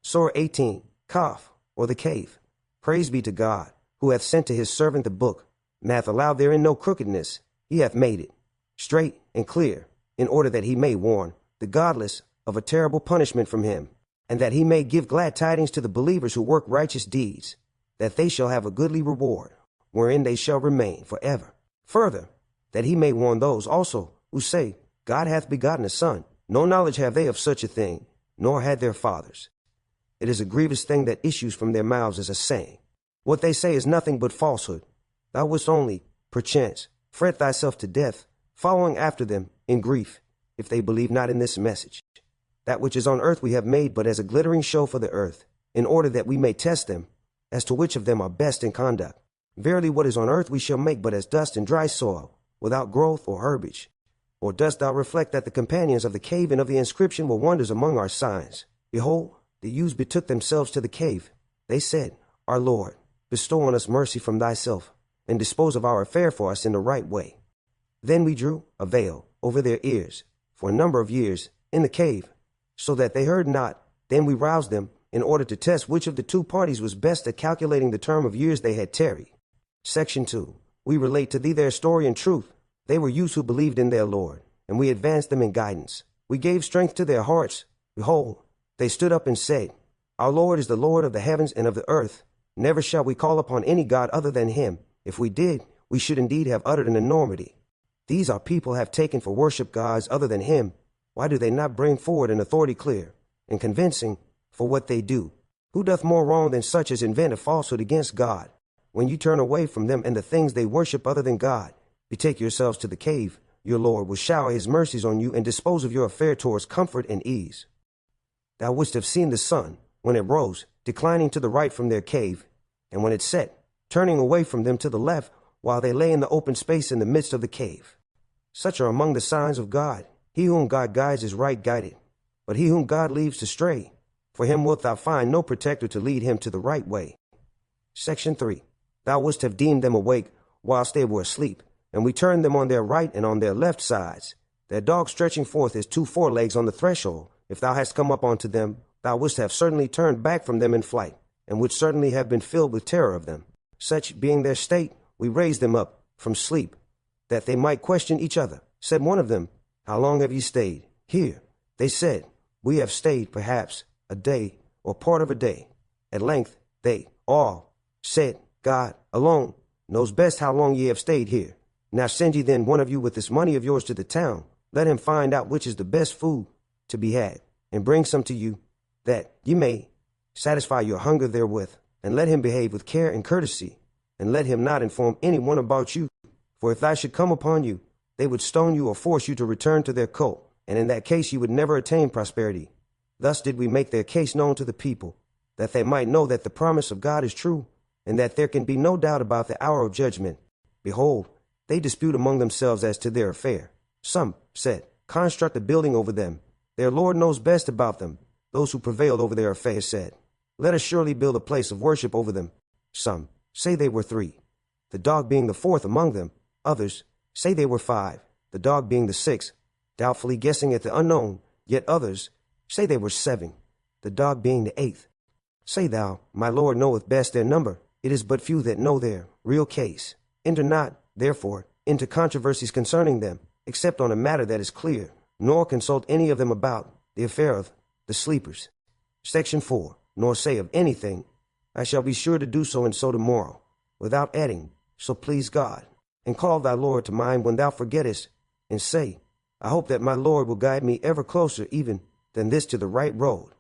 Surah 18, KAHF, or the cave. Praise be to God, who hath sent to his servant the book, and hath allowed therein no crookedness. He hath made it straight and clear, in order that he may warn the godless of a terrible punishment from him, and that he may give glad tidings to the believers who work righteous deeds, that they shall have a goodly reward, wherein they shall remain forever. Further, that he may warn those also who say, God hath begotten a son. No knowledge have they of such a thing, nor had their fathers. It is a grievous thing that issues from their mouths as a saying. What they say is nothing but falsehood. Thou wouldst only, perchance, fret thyself to death, following after them in grief, if they believe not in this message. That which is on earth we have made but as a glittering show for the earth, in order that we may test them, as to which of them are best in conduct. Verily what is on earth we shall make but as dust and dry soil, without growth or herbage. Or dost thou reflect that the companions of the cave and of the inscription were wonders among our signs? Behold, the youths betook themselves to the cave. They said, Our Lord, bestow on us mercy from thyself, and dispose of our affair for us in the right way. Then we drew a veil over their ears for a number of years in the cave, so that they heard not. Then we roused them in order to test which of the two parties was best at calculating the term of years they had tarried. Section 2. We relate to thee their story in truth. They were youths who believed in their Lord, and we advanced them in guidance. We gave strength to their hearts. Behold, they stood up and said, Our Lord is the Lord of the heavens and of the earth. Never shall we call upon any God other than him. If we did, we should indeed have uttered an enormity. These our people have taken for worship gods other than him. Why do they not bring forward an authority clear and convincing for what they do? Who doth more wrong than such as invent a falsehood against God? When you turn away from them and the things they worship other than God, betake yourselves to the cave. Your Lord will shower his mercies on you and dispose of your affair towards comfort and ease. Thou wouldst have seen the sun, when it rose, declining to the right from their cave, and when it set, turning away from them to the left, while they lay in the open space in the midst of the cave. Such are among the signs of God. He whom God guides is right guided, but he whom God leaves to stray, for him wilt thou find no protector to lead him to the right way. Section 3. Thou wouldst have deemed them awake whilst they were asleep, and we turned them on their right and on their left sides, their dog stretching forth his 2 forelegs on the threshold. If thou hadst come up unto them, thou wouldst have certainly turned back from them in flight, and would certainly have been filled with terror of them. Such being their state, we raised them up from sleep, that they might question each other. Said one of them, How long have ye stayed here? They said, We have stayed perhaps a day or part of a day. At length they all said, God alone knows best how long ye have stayed here. Now send ye then one of you with this money of yours to the town. Let him find out which is the best food to be had, and bring some to you, that ye may satisfy your hunger therewith. And let him behave with care and courtesy, and let him not inform any one about you. For if that should come upon you, they would stone you or force you to return to their coat, and in that case you would never attain prosperity. Thus did we make their case known to the people, that they might know that the promise of God is true, and that there can be no doubt about the hour of judgment. Behold, they dispute among themselves as to their affair. Some said, Construct a building over them. Their Lord knows best about them. Those who prevailed over their affair said, Let us surely build a place of worship over them. Some say they were 3, the dog being the 4th among them. Others say they were 5, the dog being the 6th, doubtfully guessing at the unknown. Yet others say they were 7, the dog being the 8th. Say thou, My Lord knoweth best their number. It is but few that know their real case. Enter not, therefore, into controversies concerning them, except on a matter that is clear, nor consult any of them about the affair of the sleepers. Section 4. Nor say of anything, I shall be sure to do so and so tomorrow, without adding, so please God. And call thy Lord to mind when thou forgettest, and say, I hope that my Lord will guide me ever closer even than this to the right road.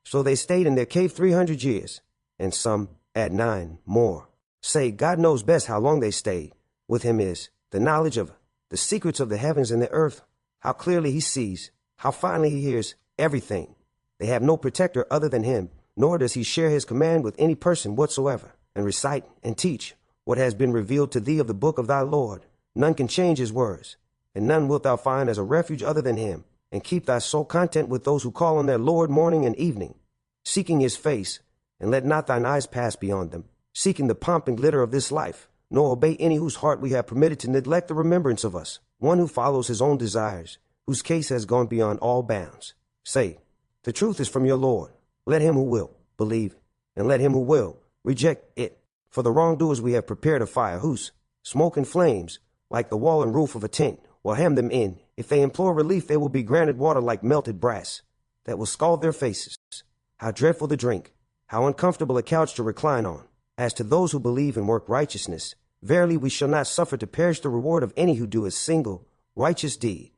So they stayed in their cave 300 years, and some add 9 more. Say, God knows best how long they stayed. With him is the knowledge of the secrets of the heavens and the earth, how clearly he sees, how finely he hears everything. They have no protector other than him, nor does he share his command with any person whatsoever. And recite and teach what has been revealed to thee of the book of thy Lord. None can change his words, and none wilt thou find as a refuge other than him. And keep thy soul content with those who call on their Lord morning and evening, seeking his face, and let not thine eyes pass beyond them, seeking the pomp and glitter of this life, nor obey any whose heart we have permitted to neglect the remembrance of us, one who follows his own desires, whose case has gone beyond all bounds. Say, the truth is from your Lord. Let him who will believe, and let him who will reject it. For the wrongdoers we have prepared a fire whose smoke and flames, like the wall and roof of a tent, will hem them in. If they implore relief, they will be granted water like melted brass, that will scald their faces. How dreadful the drink, how uncomfortable a couch to recline on. As to those who believe and work righteousness, verily we shall not suffer to perish the reward of any who do a single righteous deed.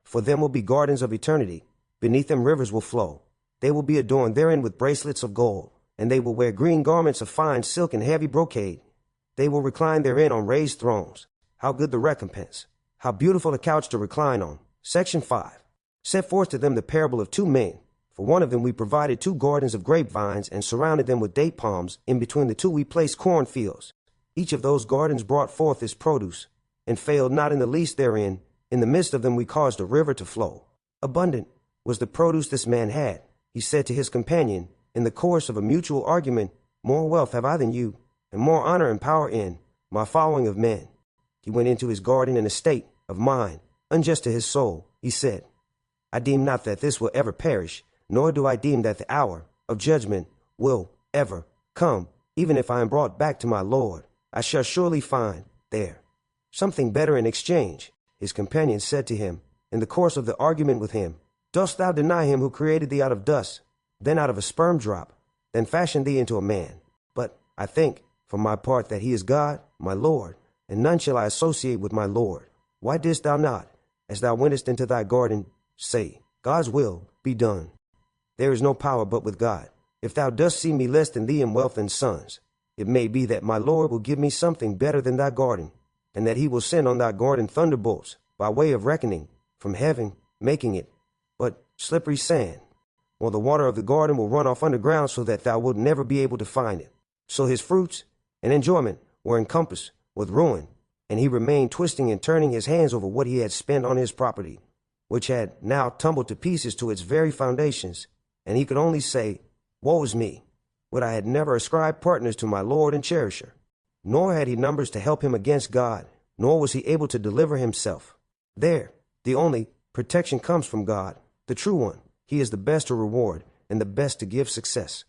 For them will be gardens of eternity, beneath them rivers will flow. They will be adorned therein with bracelets of gold, and they will wear green garments of fine silk and heavy brocade. They will recline therein on raised thrones. How good the recompense! How beautiful a couch to recline on. Section 5. Set forth to them the parable of 2 men. For one of them we provided 2 gardens of grapevines and surrounded them with date palms. In between the 2 we placed cornfields. Each of those gardens brought forth its produce, and failed not in the least therein. In the midst of them we caused a river to flow. Abundant was the produce this man had. He said to his companion, in the course of a mutual argument, more wealth have I than you, and more honor and power in my following of men. He went into his garden in a state of mind unjust to his soul. He said, I deem not that this will ever perish, nor do I deem that the hour of judgment will ever come. Even if I am brought back to my Lord, I shall surely find there something better in exchange. His companion said to him, in the course of the argument with him, dost thou deny him who created thee out of dust, then out of a sperm drop, then fashioned thee into a man? But I think, for my part, that he is God, my Lord, and none shall I associate with my Lord. Why didst thou not, as thou wentest into thy garden, say, God's will be done? There is no power but with God. If thou dost see me less than thee in wealth and sons, it may be that my Lord will give me something better than thy garden, and that he will send on thy garden thunderbolts by way of reckoning from heaven, making it but slippery sand, or the water of the garden will run off underground so that thou wilt never be able to find it. So his fruits and enjoyment were encompassed with ruin, and he remained twisting and turning his hands over what he had spent on his property, which had now tumbled to pieces to its very foundations, and he could only say, Woe is me! Would I had never ascribed partners to my Lord and cherisher. Nor had he numbers to help him against God, nor was he able to deliver himself. There, the only protection comes from God, the true one. He is the best to reward, and the best to give success.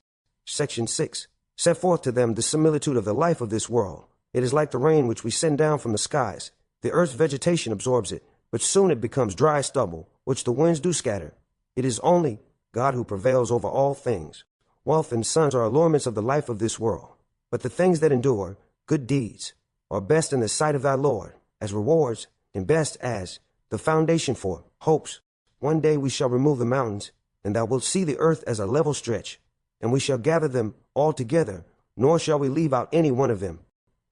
Section 6. Set forth to them the similitude of the life of this world. It is like the rain which we send down from the skies. The earth's vegetation absorbs it, but soon it becomes dry stubble, which the winds do scatter. It is only God who prevails over all things. Wealth and sons are allurements of the life of this world, but the things that endure, good deeds, are best in the sight of thy Lord, as rewards, and best as the foundation for hopes. One day we shall remove the mountains, and thou wilt see the earth as a level stretch, and we shall gather them all together, nor shall we leave out any one of them,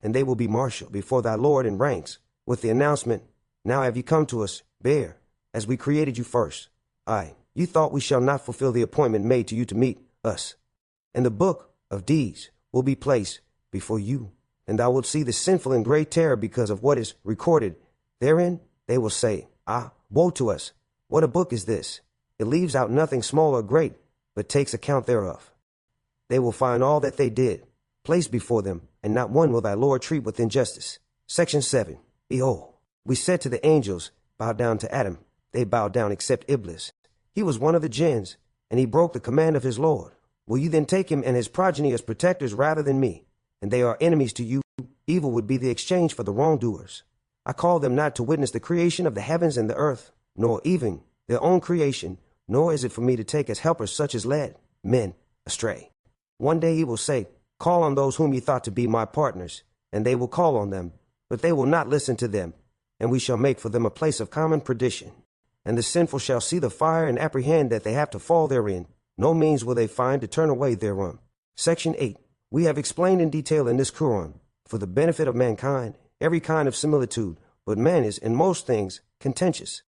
and they will be marshaled before thy Lord in ranks, with the announcement, Now have you come to us, bare, as we created you first. Aye, you thought we shall not fulfill the appointment made to you to meet us. And the book of deeds will be placed before you, and thou wilt see the sinful in great terror because of what is recorded therein. They will say, Ah, woe to us! What a book is this! It leaves out nothing small or great, but takes account thereof. They will find all that they did placed before them, and not one will thy Lord treat with injustice. Section 7. Behold, we said to the angels, Bow down to Adam. They bowed down except Iblis. He was one of the jinns, and he broke the command of his Lord. Will you then take him and his progeny as protectors rather than me? And they are enemies to you. Evil would be the exchange for the wrongdoers. I call them not to witness the creation of the heavens and the earth, nor even their own creation, nor is it for me to take as helpers such as led men astray. One day he will say, Call on those whom ye thought to be my partners, and they will call on them, but they will not listen to them, and we shall make for them a place of common perdition. And the sinful shall see the fire and apprehend that they have to fall therein. No means will they find to turn away therefrom. Section 8. We have explained in detail in this Quran, for the benefit of mankind, every kind of similitude, but man is in most things contentious.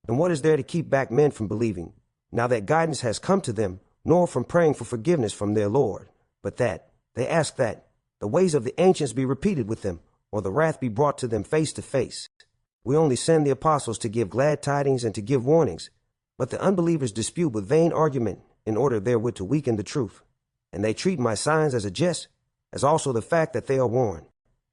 And what is there to keep back men from believing, now that guidance has come to them, nor from praying for forgiveness from their Lord, but that they ask that the ways of the ancients be repeated with them, or the wrath be brought to them face to face. We only send the apostles to give glad tidings and to give warnings, but the unbelievers dispute with vain argument in order therewith to weaken the truth. And they treat my signs as a jest, as also the fact that they are warned.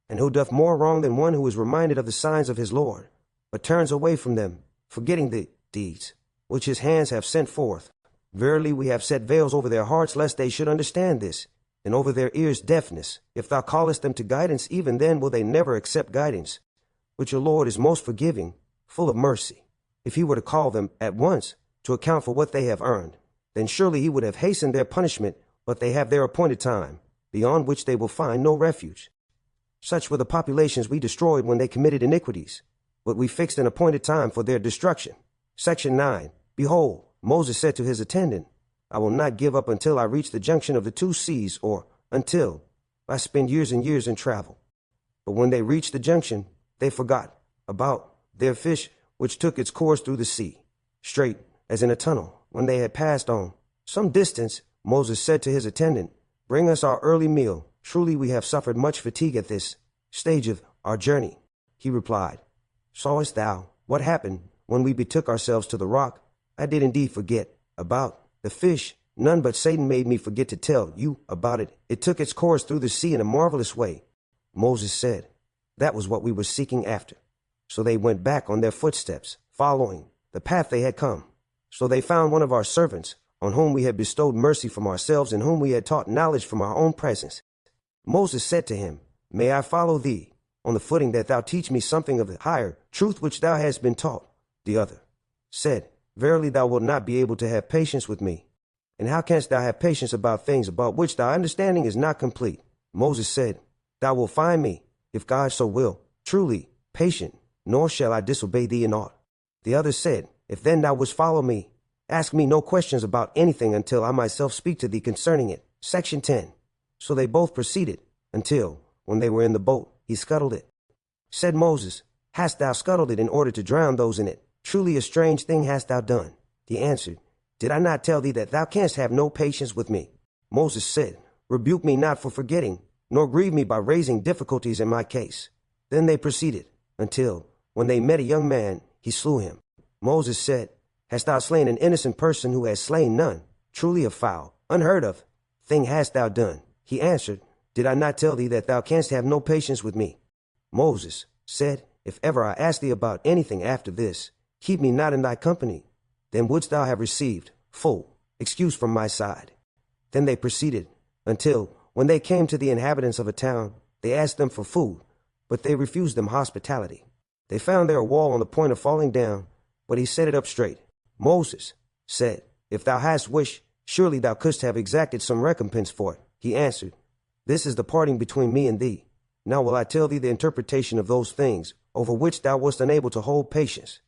And who doth more wrong than one who is reminded of the signs of his Lord, but turns away from them, forgetting the deeds which his hands have sent forth? Verily we have set veils over their hearts, lest they should understand this, and over their ears deafness. If thou callest them to guidance, even then will they never accept guidance. But your Lord is most forgiving, full of mercy. If he were to call them at once to account for what they have earned, then surely he would have hastened their punishment, but they have their appointed time, beyond which they will find no refuge. Such were the populations we destroyed when they committed iniquities, but we fixed an appointed time for their destruction. Section 9. Behold, Moses said to his attendant, I will not give up until I reach the junction of the two seas, or until I spend years and years in travel. But when they reached the junction, they forgot about their fish, which took its course through the sea, straight as in a tunnel. When they had passed on some distance, Moses said to his attendant, Bring us our early meal. Truly we have suffered much fatigue at this stage of our journey. He replied, Sawest thou what happened when we betook ourselves to the rock? I did indeed forget about the fish. None but Satan made me forget to tell you about it. It took its course through the sea in a marvelous way. Moses said, That was what we were seeking after. So they went back on their footsteps, following the path they had come. So they found one of our servants, on whom we had bestowed mercy from ourselves, and whom we had taught knowledge from our own presence. Moses said to him, May I follow thee, on the footing that thou teach me something of the higher truth which thou hast been taught? The other said, Verily thou wilt not be able to have patience with me. And how canst thou have patience about things about which thy understanding is not complete? Moses said, Thou wilt find me, if God so will, truly patient, nor shall I disobey thee in aught. The other said, If then thou wouldst follow me, ask me no questions about anything until I myself speak to thee concerning it. Section 10. So they both proceeded, until, when they were in the boat, he scuttled it. Said Moses, Hast thou scuttled it in order to drown those in it? Truly a strange thing hast thou done. He answered, Did I not tell thee that thou canst have no patience with me? Moses said, Rebuke me not for forgetting, nor grieve me by raising difficulties in my case. Then they proceeded, until, when they met a young man, he slew him. Moses said, Hast thou slain an innocent person who has slain none? Truly a foul, unheard of thing hast thou done. He answered, Did I not tell thee that thou canst have no patience with me? Moses said, If ever I ask thee about anything after this, keep me not in thy company. Then wouldst thou have received full excuse from my side. Then they proceeded, until, when they came to the inhabitants of a town, they asked them for food, but they refused them hospitality. They found there a wall on the point of falling down, but he set it up straight. Moses said, If thou hadst wished, surely thou couldst have exacted some recompense for it. He answered, This is the parting between me and thee. Now will I tell thee the interpretation of those things, over which thou wast unable to hold patience.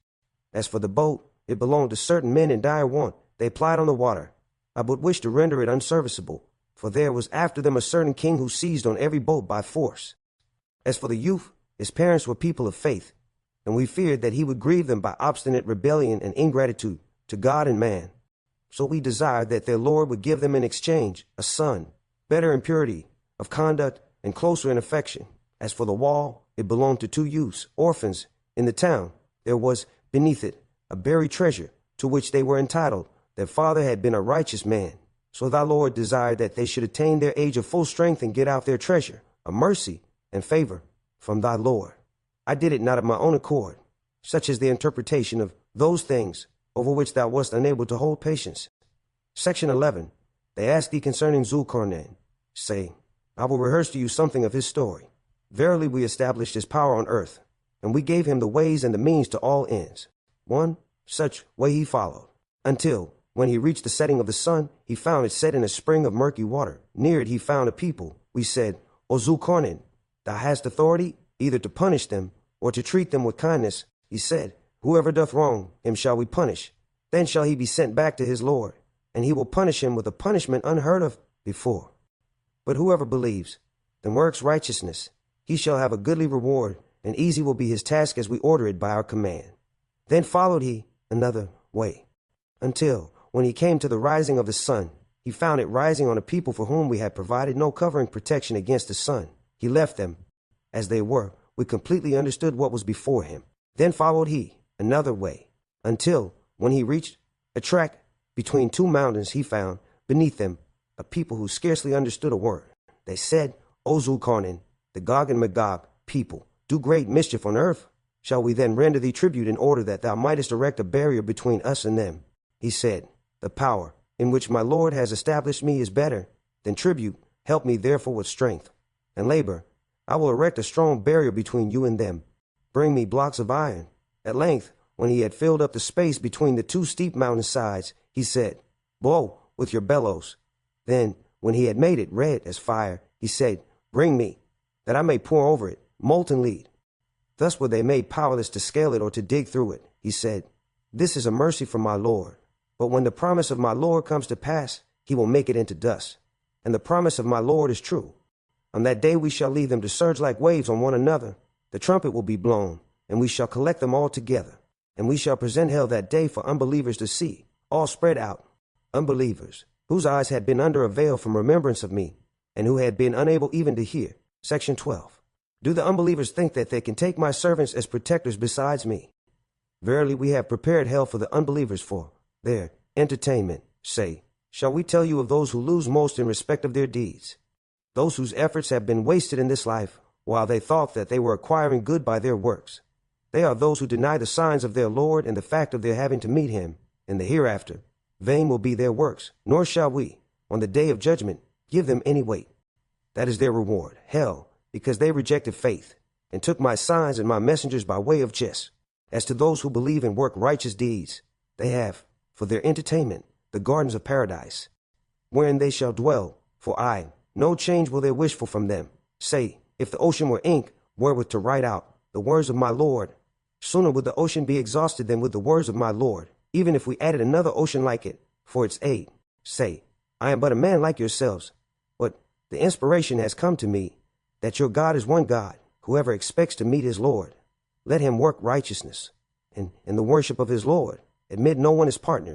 As for the boat, it belonged to certain men in dire want. They plied on the water. I but wished to render it unserviceable, for there was after them a certain king who seized on every boat by force. As for the youth, his parents were people of faith, and we feared that he would grieve them by obstinate rebellion and ingratitude to God and man. So we desired that their Lord would give them in exchange a son, better in purity of conduct and closer in affection. As for the wall, it belonged to two youths, orphans, in the town. There was beneath it a buried treasure, to which they were entitled. Their father had been a righteous man. So thy Lord desired that they should attain their age of full strength and get out their treasure, a mercy and favor from thy Lord. I did it not of my own accord. Such is the interpretation of those things over which thou wast unable to hold patience. Section 11. They asked thee concerning Zulkarnain, saying, I will rehearse to you something of his story. Verily we established his power on earth, and we gave him the ways and the means to all ends. One such way he followed, until, when he reached the setting of the sun, he found it set in a spring of murky water. Near it he found a people. We said, O Zulkarnain, thou hast authority either to punish them or to treat them with kindness. He said, Whoever doth wrong, him shall we punish. Then shall he be sent back to his Lord, and he will punish him with a punishment unheard of before. But whoever believes, then works righteousness, he shall have a goodly reward, and easy will be his task as we order it by our command. Then followed he another way, until, when he came to the rising of the sun, he found it rising on a people for whom we had provided no covering protection against the sun. He left them as they were. We completely understood what was before him. Then followed he another way, until, when he reached a track between two mountains, he found, beneath them, a people who scarcely understood a word. They said, O Zulkarnain, the Gog and Magog people, do great mischief on earth. Shall we then render thee tribute in order that thou mightest erect a barrier between us and them? He said, The power in which my Lord has established me is better than tribute. Help me therefore with strength and labor. I will erect a strong barrier between you and them. Bring me blocks of iron. At length, when he had filled up the space between the two steep mountain sides, he said, Blow with your bellows. Then, when he had made it red as fire, he said, Bring me, that I may pour over it molten lead. Thus were they made powerless to scale it or to dig through it. He said, This is a mercy from my Lord. But when the promise of my Lord comes to pass, he will make it into dust. And the promise of my Lord is true. On that day we shall leave them to surge like waves on one another. The trumpet will be blown, and we shall collect them all together. And we shall present hell that day for unbelievers to see, all spread out. Unbelievers, whose eyes had been under a veil from remembrance of me, and who had been unable even to hear. Section 12. Do the unbelievers think that they can take my servants as protectors besides me? Verily we have prepared hell for the unbelievers for their entertainment. Say, shall we tell you of those who lose most in respect of their deeds? Those whose efforts have been wasted in this life, while they thought that they were acquiring good by their works. They are those who deny the signs of their Lord and the fact of their having to meet him in the hereafter. Vain will be their works, nor shall we, on the day of judgment, give them any weight. That is their reward, hell, because they rejected faith, and took my signs and my messengers by way of jest. As to those who believe and work righteous deeds, they have, for their entertainment, the gardens of paradise, wherein they shall dwell, for no change will they wish for from them. Say, if the ocean were ink, wherewith to write out the words of my Lord, sooner would the ocean be exhausted than with the words of my Lord, even if we added another ocean like it, for its aid. Say, I am but a man like yourselves, but the inspiration has come to me, that your God is one God. Whoever expects to meet his Lord, let him work righteousness, and in the worship of his Lord, admit no one as partner.